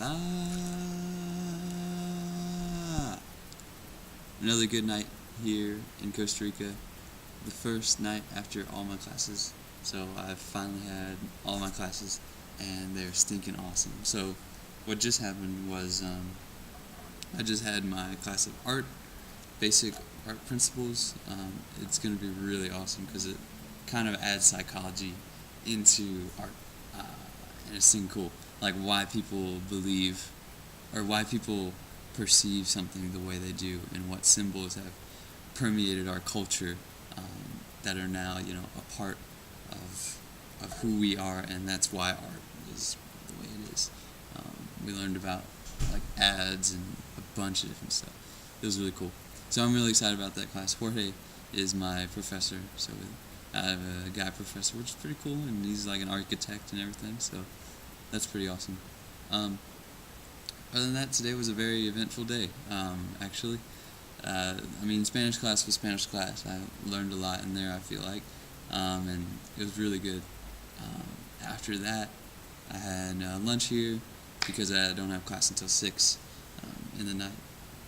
Hola. Another good night here in Costa Rica. The first night after all my classes. So I've finally had all my classes, and they're stinking awesome. So what just happened was I just had my class of art, basic art principles. It's going to be really awesome because it kind of adds psychology into art, and it's cool. Like why people believe, or why people perceive something the way they do, and what symbols have permeated our culture that are now, a part of who we are, and that's why art is the way it is. We learned about like ads and a bunch of different stuff. It was really cool. So I'm really excited about that class. Jorge is my professor, so I have a guy professor, which is pretty cool, and he's like an architect and everything, so that's pretty awesome. Other than that, today was a very eventful day, actually. Spanish class was Spanish class. I learned a lot in there, I feel like, and it was really good. After that, I had lunch here because I don't have class until 6 in the night.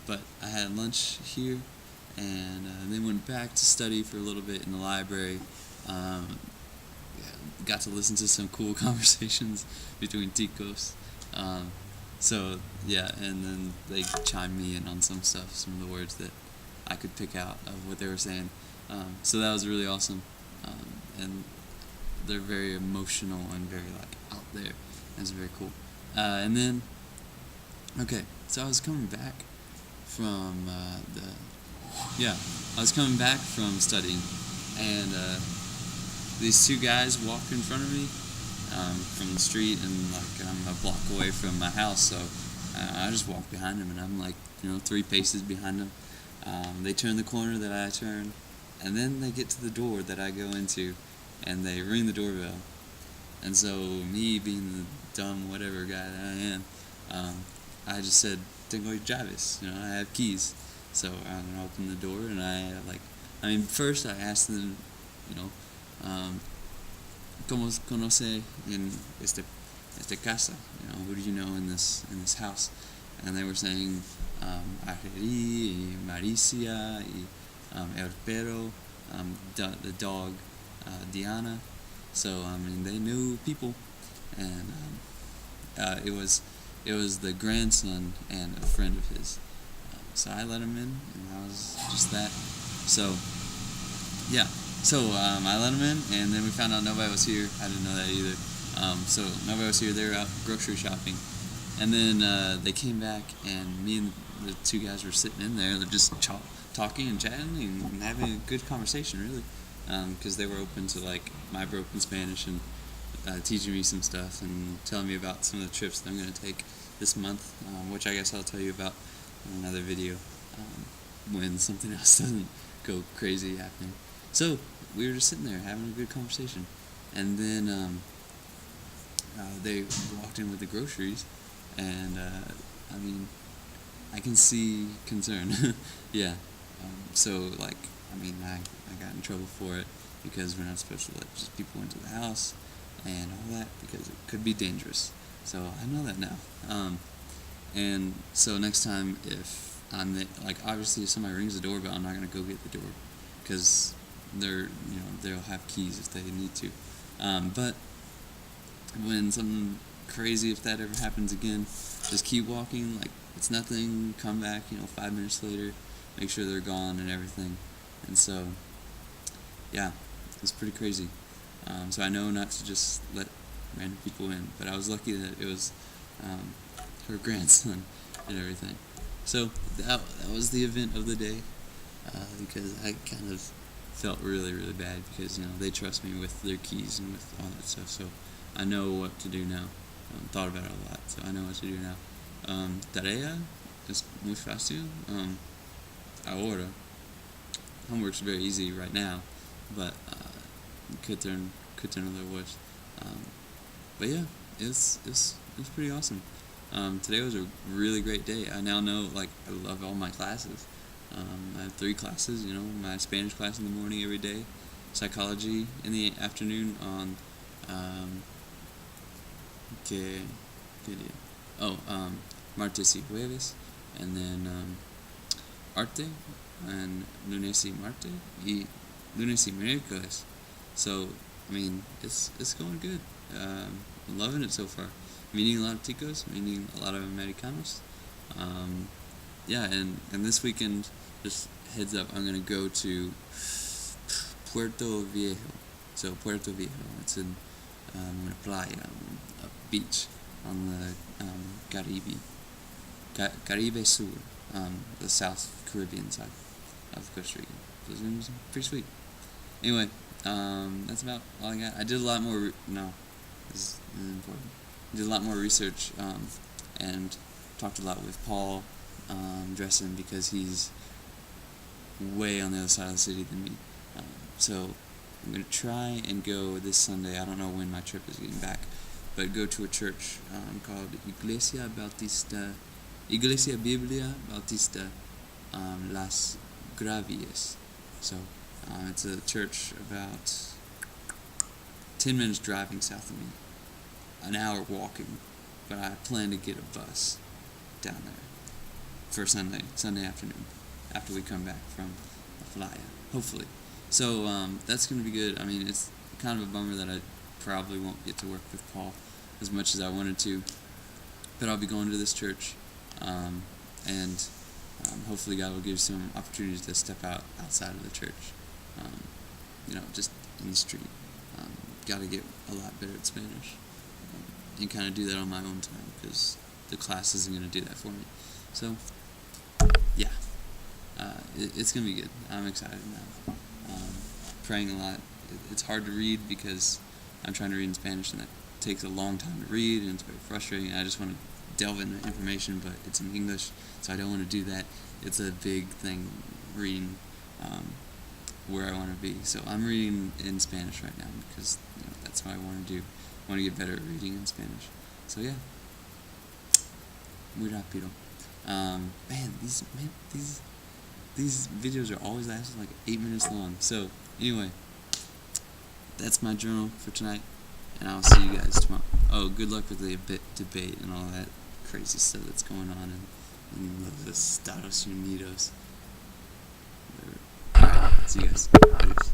But I had lunch here, and then went back to study for a little bit in the library. Got to listen to some cool conversations between ticos. And then they chimed me in on some stuff, some of the words that I could pick out of what they were saying. So that was really awesome. And they're very emotional and very out there. That's very cool. So I was coming back from studying, and these two guys walked in front of me from the street, and I'm a block away from my house, so I just walked behind them, and I'm 3 paces behind them. They turn the corner that I turn, and then they get to the door that I go into, and they ring the doorbell. And so me, being the dumb whatever guy that I am, I just said, "Tengo llaves," I have keys. So I'm gonna open the door, and first I asked them, ¿Cómo conoce en esta casa? Who do you know in this house? And they were saying Argerí, y Maricia, y El Perro, the dog, Diana. So they knew people, and it was the grandson and a friend of his. So I let him in, and that was just that. So yeah. I let them in, and then we found out nobody was here. I didn't know that either. So nobody was here. They were out grocery shopping. And then they came back, and me and the two guys were sitting in there. They're just talking and chatting and having a good conversation, really. Because they were open to my broken Spanish and teaching me some stuff and telling me about some of the trips that I'm going to take this month, which I guess I'll tell you about in another video when something else doesn't go crazy happening. So we were just sitting there having a good conversation, and then they walked in with the groceries, and I can see concern. Yeah. I got in trouble for it because we're not supposed to let just people into the house and all that because it could be dangerous. So I know that now. And so next time, if I'm obviously if somebody rings the doorbell, I'm not gonna go get the door because they'll have keys if they need to. But when something crazy, if that ever happens again, just keep walking like it's nothing. Come back, 5 minutes later, make sure they're gone and everything. And so, yeah, it's pretty crazy. So I know not to just let random people in, but I was lucky that it was her grandson and everything. So that was the event of the day, because I kind of felt really, really bad because, they trust me with their keys and with all that stuff, so I know what to do now. Thought about it a lot, so I know what to do now. Tarea es muy fácil. Ahora. Homework's very easy right now, but could turn a little worse. But yeah, it's pretty awesome. Today was a really great day. I now know, I love all my classes. I have 3 classes, my Spanish class in the morning every day, psychology in the afternoon on, martes y jueves, and then arte, and lunes y martes, y lunes y miércoles. So, I mean, it's going good. I'm loving it so far. Meeting a lot of ticos, meeting a lot of Americanos. Yeah, and this weekend, just heads up, I'm going to go to Puerto Viejo. So, Puerto Viejo, it's in una playa, a beach on the Caribe Sur, the South Caribbean side of Costa Rica. So it's pretty sweet. Anyway, that's about all I got. I did a lot more. This is important. I did a lot more research and talked a lot with Paul Dressen, because he's way on the other side of the city than me. So I'm going to try and go this Sunday. I don't know when my trip is getting back, but go to a church called Iglesia Biblia Bautista Las Gravias. So it's a church about 10 minutes driving south of me, an hour walking, but I plan to get a bus down there for Sunday afternoon, after we come back from a playa, hopefully. So that's going to be good. I mean, it's kind of a bummer that I probably won't get to work with Paul as much as I wanted to, but I'll be going to this church, and hopefully God will give some opportunities to step outside of the church, just in the street. Got to get a lot better at Spanish, and kind of do that on my own time, because the class isn't going to do that for me. So, yeah, it's going to be good. I'm excited now. Praying a lot. It's hard to read because I'm trying to read in Spanish, and that takes a long time to read, and it's very frustrating. I just want to delve into information, but it's in English, so I don't want to do that. It's a big thing reading where I want to be. So I'm reading in Spanish right now, because that's what I want to do. I want to get better at reading in Spanish. So yeah, muy rápido. These videos are always lasting like 8 minutes long. So anyway, that's my journal for tonight, and I'll see you guys tomorrow. Oh, good luck with the debate and all that crazy stuff that's going on in the Estados Unidos. Alright, see you guys. Adios.